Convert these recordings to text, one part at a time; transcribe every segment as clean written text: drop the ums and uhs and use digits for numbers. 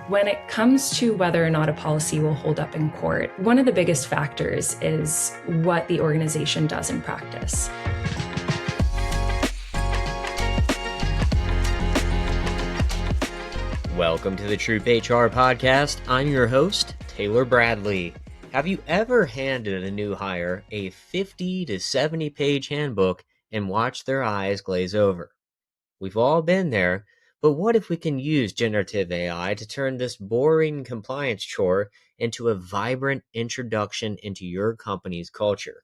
When it comes to whether or not a policy will hold up in court, one of the biggest factors is what the organization does in practice. Welcome to the TroopHR Podcast. I'm your host, Taylor Bradley. Have you ever handed a new hire a 50 to 70 page handbook and watched their eyes glaze over? We've all been there, but what if we can use generative AI to turn this boring compliance chore into a vibrant introduction into your company's culture?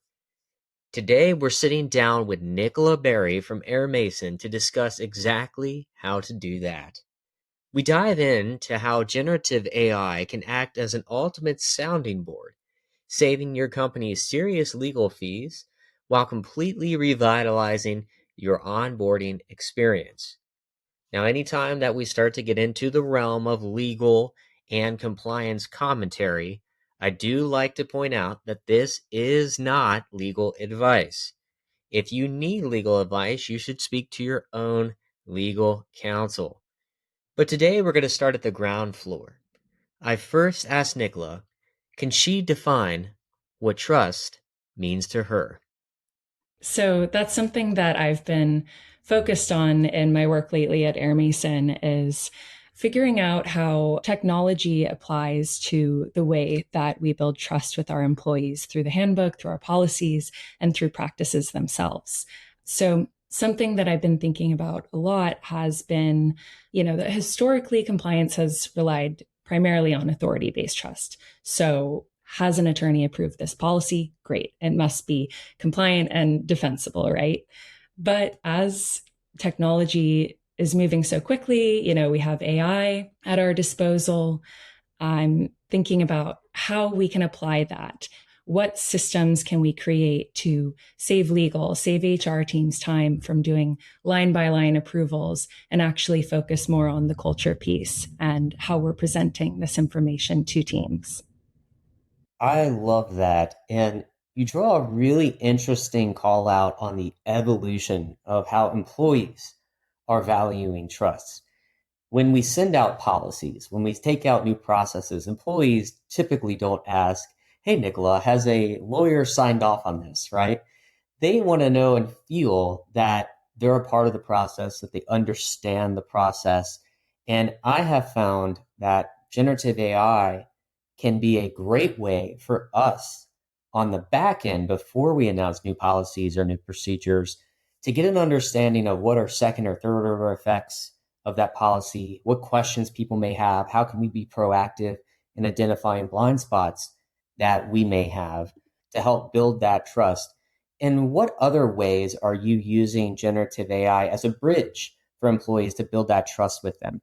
Today, we're sitting down with Nicola Barry from AirMason to discuss exactly how to do that. We dive into how generative AI can act as an ultimate sounding board, saving your company serious legal fees while completely revitalizing your onboarding experience. Now, anytime that we start to get into the realm of legal and compliance commentary, I do like to point out that this is not legal advice. If you need legal advice, you should speak to your own legal counsel. But today we're going to start at the ground floor. I first asked Nicola, can she define what trust means to her? So that's something that I've been focused on in my work lately at AirMason is figuring out how technology applies to the way that we build trust with our employees through the handbook, through our policies, and through practices themselves. So something that I've been thinking about a lot has been, that historically compliance has relied primarily on authority-based trust. So has an attorney approved this policy? Great. It must be compliant and defensible, right? But as technology is moving so quickly, we have AI at our disposal. I'm thinking about how we can apply that. What systems can we create to save legal, save HR teams time from doing line by line approvals and actually focus more on the culture piece and how we're presenting this information to teams? I love that. And you draw a really interesting call out on the evolution of how employees are valuing trust. When we send out policies, when we take out new processes, employees typically don't ask, hey, Nicola, has a lawyer signed off on this, right? They want to know and feel that they're a part of the process, that they understand the process. And I have found that generative AI can be a great way for us on the back end before we announce new policies or new procedures to get an understanding of what are second or third order effects of that policy, what questions people may have, how can we be proactive in identifying blind spots that we may have to help build that trust. And what other ways are you using generative AI as a bridge for employees to build that trust with them?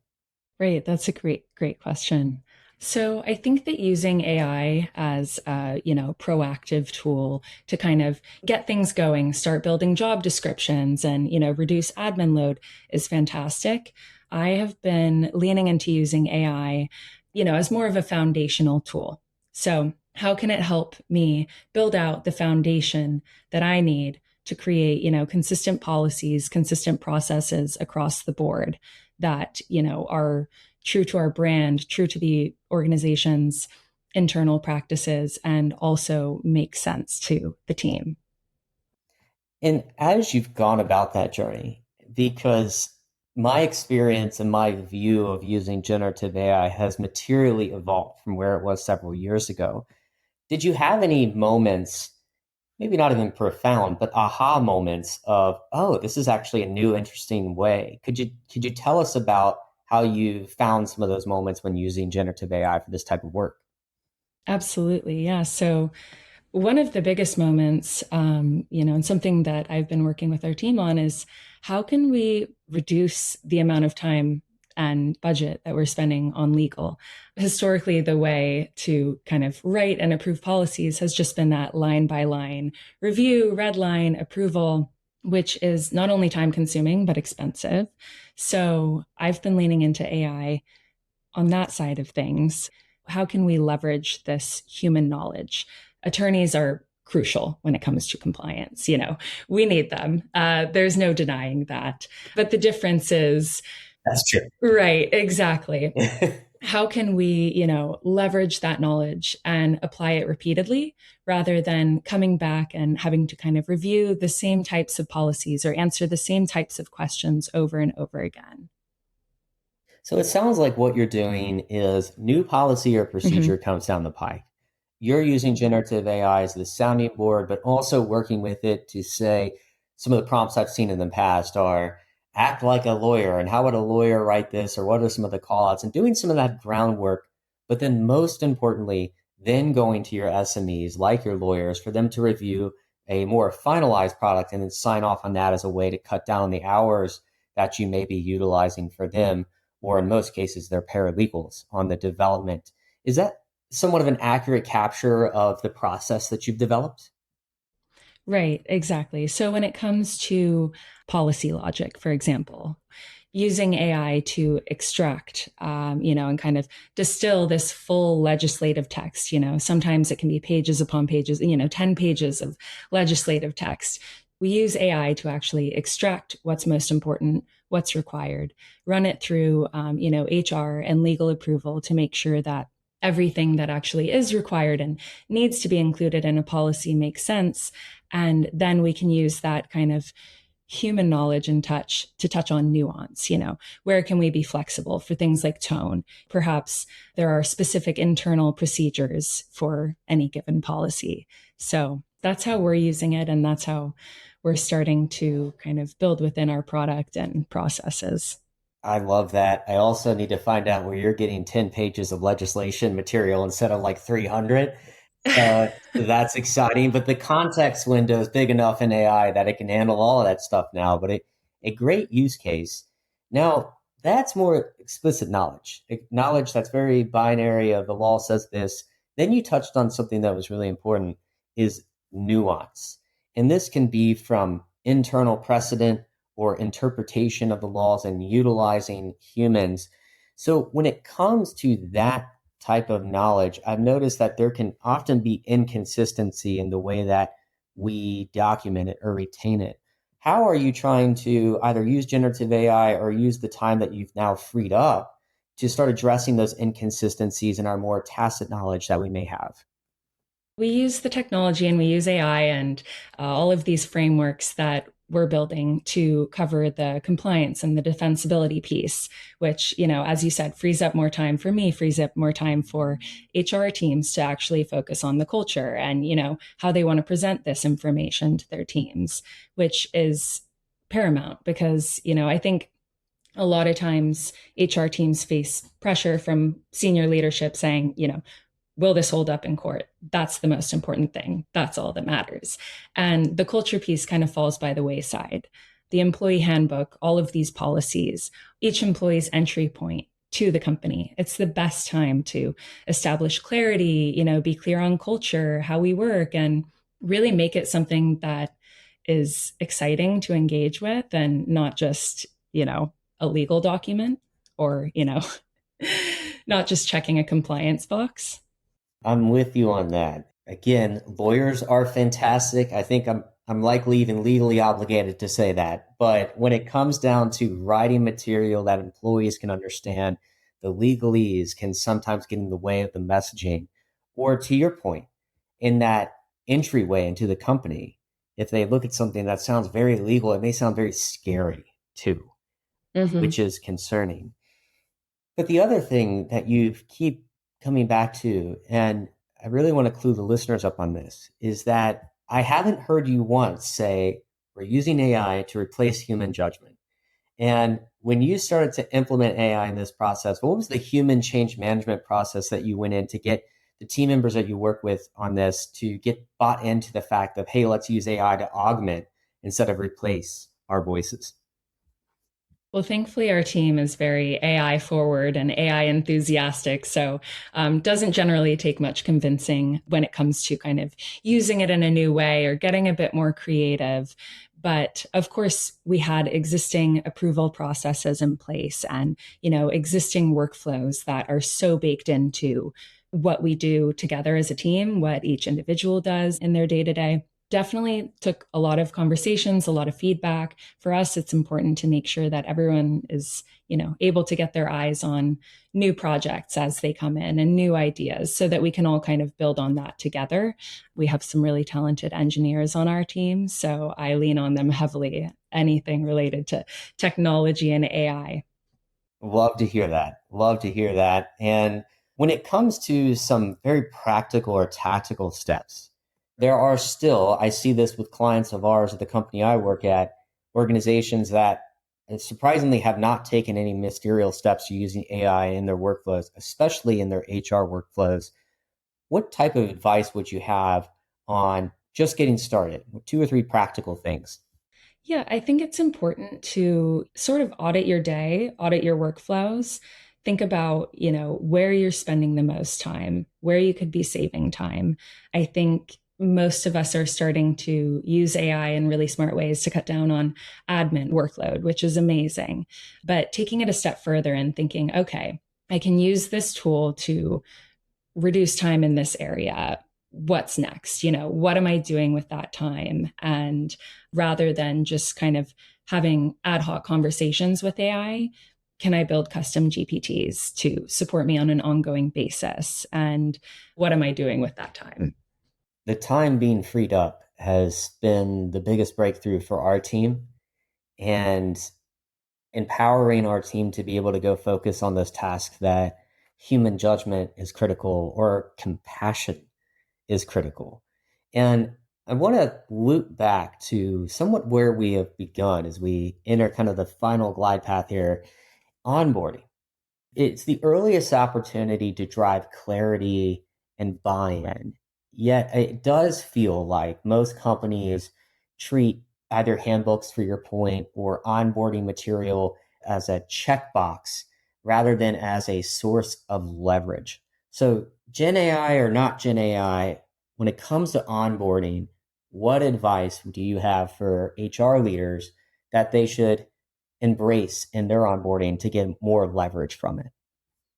Right. That's a great question. So I think that using AI as a, proactive tool to kind of get things going, start building job descriptions and, reduce admin load is fantastic. I have been leaning into using AI, as more of a foundational tool. So how can it help me build out the foundation that I need to create, consistent policies, consistent processes across the board that, are true to our brand, true to the organization's internal practices, and also make sense to the team. And as you've gone about that journey, because my experience and my view of using generative AI has materially evolved from where it was several years ago, did you have any moments, maybe not even profound, but aha moments of, oh, this is actually a new, interesting way? Could you tell us about how you found some of those moments when using generative AI for this type of work? Absolutely. Yeah. So one of the biggest moments, and something that I've been working with our team on is how can we reduce the amount of time and budget that we're spending on legal? Historically, the way to kind of write and approve policies has just been that line by line review, red line approval, which is not only time consuming, but expensive. So I've been leaning into AI on that side of things. How can we leverage this human knowledge? Attorneys are crucial when it comes to compliance. We need them. There's no denying that. But the difference is, that's true. Right, exactly. how can we, leverage that knowledge and apply it repeatedly rather than coming back and having to kind of review the same types of policies or answer the same types of questions over and over again. So it sounds like what you're doing is new policy or Mm-hmm. procedure comes down the pike. You're using generative AI as the sounding board, but also working with it to say some of the prompts I've seen in the past are act like a lawyer and how would a lawyer write this or what are some of the call outs and doing some of that groundwork. But then most importantly, then going to your SMEs like your lawyers for them to review a more finalized product and then sign off on that as a way to cut down the hours that you may be utilizing for them, or in most cases, their paralegals on the development. Is that somewhat of an accurate capture of the process that you've developed? Right, exactly. So when it comes to policy logic, for example, using AI to extract, and kind of distill this full legislative text, sometimes it can be pages upon pages, 10 pages of legislative text. We use AI to actually extract what's most important, what's required, run it through, HR and legal approval to make sure that everything that actually is required and needs to be included in a policy makes sense. And then we can use that kind of human knowledge and touch to touch on nuance. Where can we be flexible for things like tone? Perhaps there are specific internal procedures for any given policy. So that's how we're using it, and that's how we're starting to kind of build within our product and processes. I love that. I also need to find out where you're getting 10 pages of legislation material instead of like 300. That's exciting, but the context window is big enough in AI that it can handle all of that stuff now. But a great use case. Now, that's more explicit knowledge, knowledge that's very binary of the law says this. Then you touched on something that was really important is nuance. And this can be from internal precedent or interpretation of the laws and utilizing humans. So when it comes to that type of knowledge, I've noticed that there can often be inconsistency in the way that we document it or retain it. How are you trying to either use generative AI or use the time that you've now freed up to start addressing those inconsistencies in our more tacit knowledge that we may have? We use the technology and we use AI and all of these frameworks that we're building to cover the compliance and the defensibility piece, which, as you said, frees up more time for me, frees up more time for HR teams to actually focus on the culture and, how they want to present this information to their teams, which is paramount because, I think a lot of times HR teams face pressure from senior leadership saying, will this hold up in court? That's the most important thing. That's all that matters. And the culture piece kind of falls by the wayside. The employee handbook, all of these policies, each employee's entry point to the company. It's the best time to establish clarity, be clear on culture, how we work, and really make it something that is exciting to engage with and not just, a legal document or, not just checking a compliance box. I'm with you on that. Again, lawyers are fantastic. I think I'm likely even legally obligated to say that. But when it comes down to writing material that employees can understand, the legalese can sometimes get in the way of the messaging. Or to your point, in that entryway into the company, if they look at something that sounds very legal, it may sound very scary too, Mm-hmm. which is concerning. But the other thing that you keep coming back to, and I really want to clue the listeners up on this, is that I haven't heard you once say, we're using AI to replace human judgment. And when you started to implement AI in this process, what was the human change management process that you went in to get the team members that you work with on this to get bought into the fact of, hey, let's use AI to augment instead of replace our voices? Well, thankfully, our team is very AI forward and AI enthusiastic. So, doesn't generally take much convincing when it comes to kind of using it in a new way or getting a bit more creative. But of course, we had existing approval processes in place and, existing workflows that are so baked into what we do together as a team, what each individual does in their day to day. definitely took a lot of conversations, a lot of feedback. For us, it's important to make sure that everyone is, able to get their eyes on new projects as they come in and new ideas so that we can all kind of build on that together. We have some really talented engineers on our team, so I lean on them heavily, anything related to technology and AI. Love to hear that. Love to hear that. And when it comes to some very practical or tactical steps, there are still, I see this with clients of ours at the company I work at, organizations that surprisingly have not taken any ministerial steps using AI in their workflows, especially in their HR workflows. What type of advice would you have on just getting started? 2 or 3 practical things. Yeah, I think it's important to sort of audit your day, audit your workflows, think about, where you're spending the most time, where you could be saving time. I think most of us are starting to use AI in really smart ways to cut down on admin workload, which is amazing. But taking it a step further and thinking, okay, I can use this tool to reduce time in this area. What's next? What am I doing with that time? And rather than just kind of having ad hoc conversations with AI, can I build custom GPTs to support me on an ongoing basis? And what am I doing with that time? The time being freed up has been the biggest breakthrough for our team, and empowering our team to be able to go focus on those tasks that human judgment is critical or compassion is critical. And I want to loop back to somewhat where we have begun as we enter kind of the final glide path here, onboarding. It's the earliest opportunity to drive clarity and buy-in. Yet it does feel like most companies treat either handbooks, for your point, or onboarding material as a checkbox rather than as a source of leverage. So, Gen AI or not Gen AI, when it comes to onboarding, what advice do you have for HR leaders that they should embrace in their onboarding to get more leverage from it?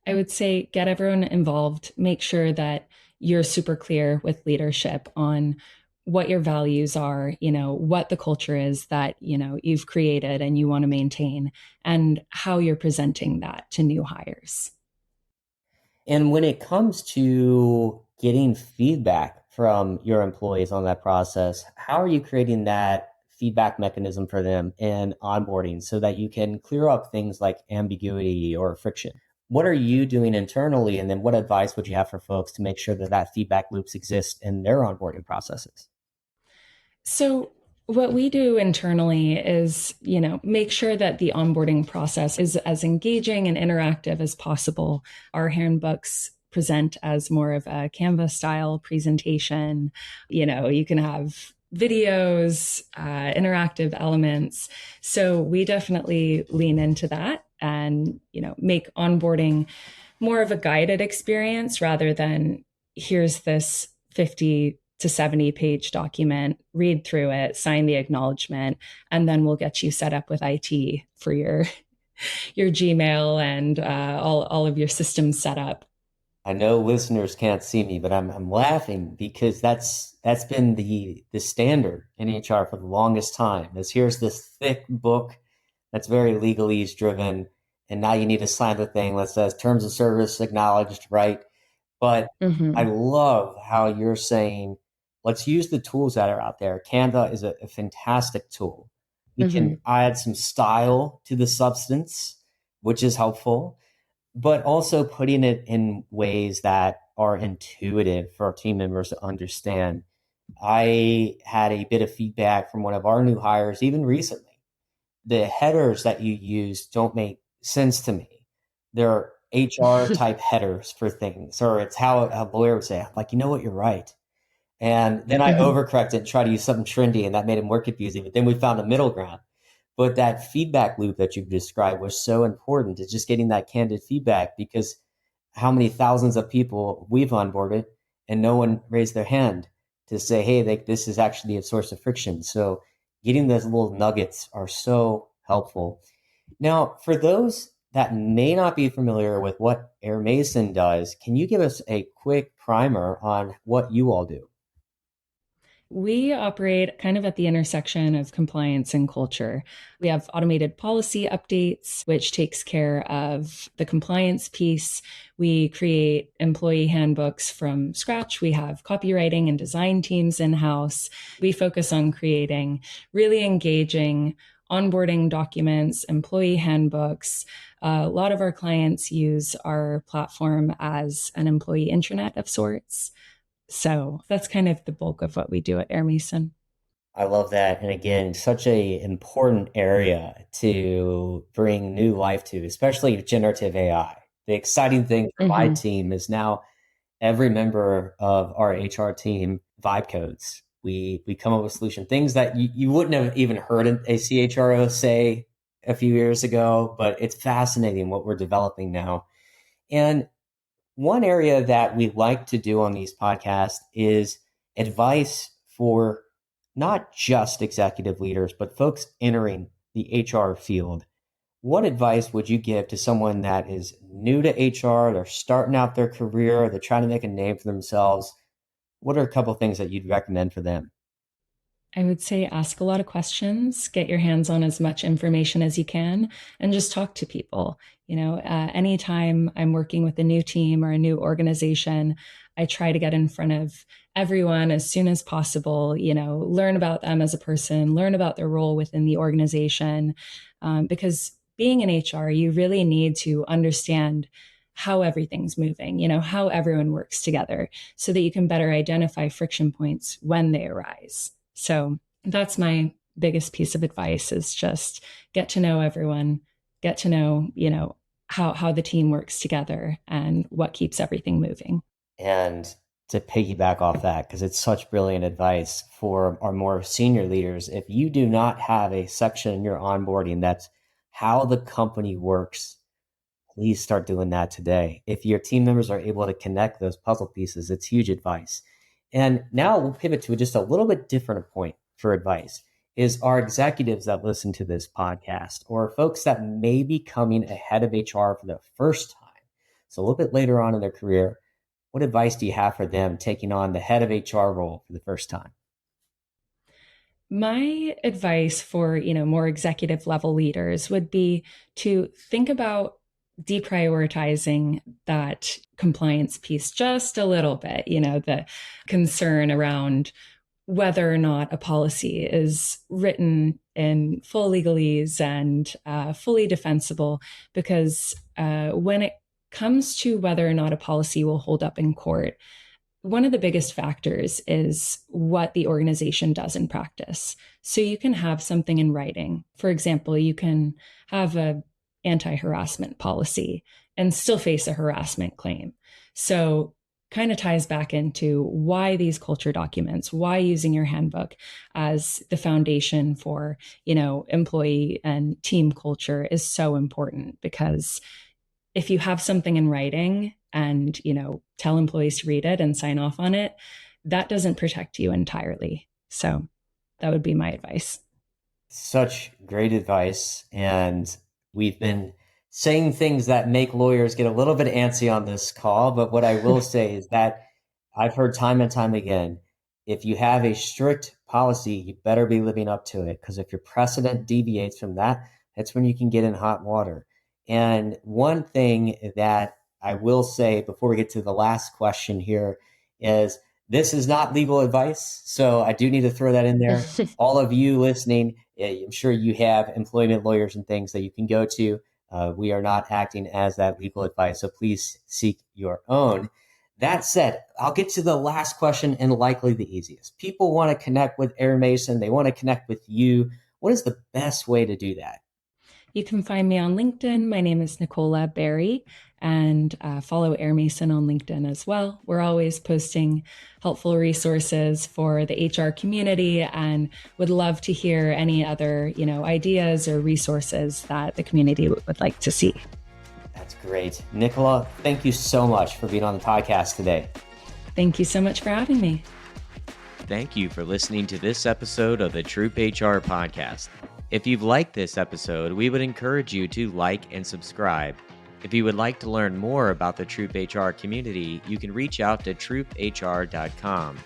I would say get everyone involved, make sure that you're super clear with leadership on what your values are, what the culture is that, you've created and you want to maintain, and how you're presenting that to new hires. And when it comes to getting feedback from your employees on that process, how are you creating that feedback mechanism for them in onboarding so that you can clear up things like ambiguity or friction? What are you doing internally? And then what advice would you have for folks to make sure that that feedback loops exist in their onboarding processes? So, what we do internally is, make sure that the onboarding process is as engaging and interactive as possible. Our handbooks present as more of a Canva style presentation. You can have videos, interactive elements. So we definitely lean into that and, make onboarding more of a guided experience rather than here's this 50 to 70-page document, read through it, sign the acknowledgement, and then we'll get you set up with IT for your Gmail and all of your systems set up. I know listeners can't see me, but I'm laughing because that's been the standard in HR for the longest time. Is here's this thick book that's very legalese driven, and now you need to sign the thing that says terms of service acknowledged, right? But I Mm-hmm. love how you're saying, let's use the tools that are out there. Canva is a fantastic tool. We Mm-hmm. can add some style to the substance, which is helpful, but also putting it in ways that are intuitive for our team members to understand. I had a bit of feedback from one of our new hires, even recently. The headers that you use don't make sense to me. They're HR type headers for things, or it's how a lawyer would say, like, you know what, you're right. And then I Mm-hmm. overcorrected and tried to use something trendy, and that made it more confusing. But then we found a middle ground. But that feedback loop that you described was so important. It's just getting that candid feedback, because how many thousands of people we've onboarded and no one raised their hand to say, hey, this is actually a source of friction. So getting those little nuggets are so helpful. Now, for those that may not be familiar with what AirMason does, can you give us a quick primer on what you all do? We operate kind of at the intersection of compliance and culture. We have automated policy updates, which takes care of the compliance piece. We create employee handbooks from scratch. We have copywriting and design teams in-house. We focus on creating really engaging onboarding documents, employee handbooks. A lot of our clients use our platform as an employee intranet of sorts. So that's kind of the bulk of what we do at AirMason. I love that. And again, such a important area to bring new life to, especially generative AI. The exciting thing for my team is now every member of our HR team vibe codes. We come up with solution things that you wouldn't have even heard a CHRO say a few years ago, but it's fascinating what we're developing now. And one area that we like to do on these podcasts is advice for not just executive leaders, but folks entering the HR field. What advice would you give to someone that is new to HR, they're starting out their career, they're trying to make a name for themselves? What are a couple of things that you'd recommend for them? I would say ask a lot of questions, get your hands on as much information as you can, and just talk to people. Anytime I'm working with a new team or a new organization, I try to get in front of everyone as soon as possible, learn about them as a person, learn about their role within the organization. Because being in HR, you really need to understand how everything's moving, how everyone works together so that you can better identify friction points when they arise. So that's my biggest piece of advice is just get to know everyone, get to know, how the team works together and what keeps everything moving. And to piggyback off that, because it's such brilliant advice for our more senior leaders, if you do not have a section in your onboarding that's how the company works, please start doing that today. If your team members are able to connect those puzzle pieces, it's huge advice. And now we'll pivot to just a little bit different point for advice is our executives that listen to this podcast or folks that may be coming ahead of HR for the first time. So a little bit later on in their career, what advice do you have for them taking on the head of HR role for the first time? My advice for, more executive level leaders would be to think about deprioritizing that compliance piece just a little bit, the concern around whether or not a policy is written in full legalese and fully defensible, because when it comes to whether or not a policy will hold up in court, one of the biggest factors is what the organization does in practice. So you can have something in writing. For example, you can have a anti-harassment policy and still face a harassment claim. So kind of ties back into why these culture documents, why using your handbook as the foundation for, employee and team culture is so important, because if you have something in writing and, tell employees to read it and sign off on it, that doesn't protect you entirely. So that would be my advice. Such great advice. And we've been saying things that make lawyers get a little bit antsy on this call. But what I will say is that I've heard time and time again, if you have a strict policy, you better be living up to it. Because if your precedent deviates from that, that's when you can get in hot water. And one thing that I will say before we get to the last question here is this is not legal advice. So I do need to throw that in there. All of you listening, I'm sure you have employment lawyers and things that you can go to. We are not acting as that legal advice. So please seek your own. That said, I'll get to the last question and likely the easiest. People want to connect with AirMason. They want to connect with you. What is the best way to do that? You can find me on LinkedIn. My name is Nicola Barry, and follow AirMason on LinkedIn as well. We're always posting helpful resources for the HR community and would love to hear any other, ideas or resources that the community would like to see. That's great. Nicola, thank you so much for being on the podcast today. Thank you so much for having me. Thank you for listening to this episode of the TroopHR Podcast. If you've liked this episode, we would encourage you to like and subscribe. If you would like to learn more about the TroopHR community, you can reach out to troophr.com.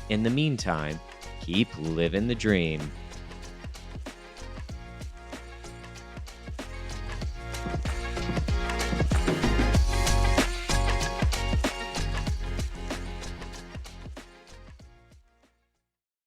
In the meantime, keep living the dream.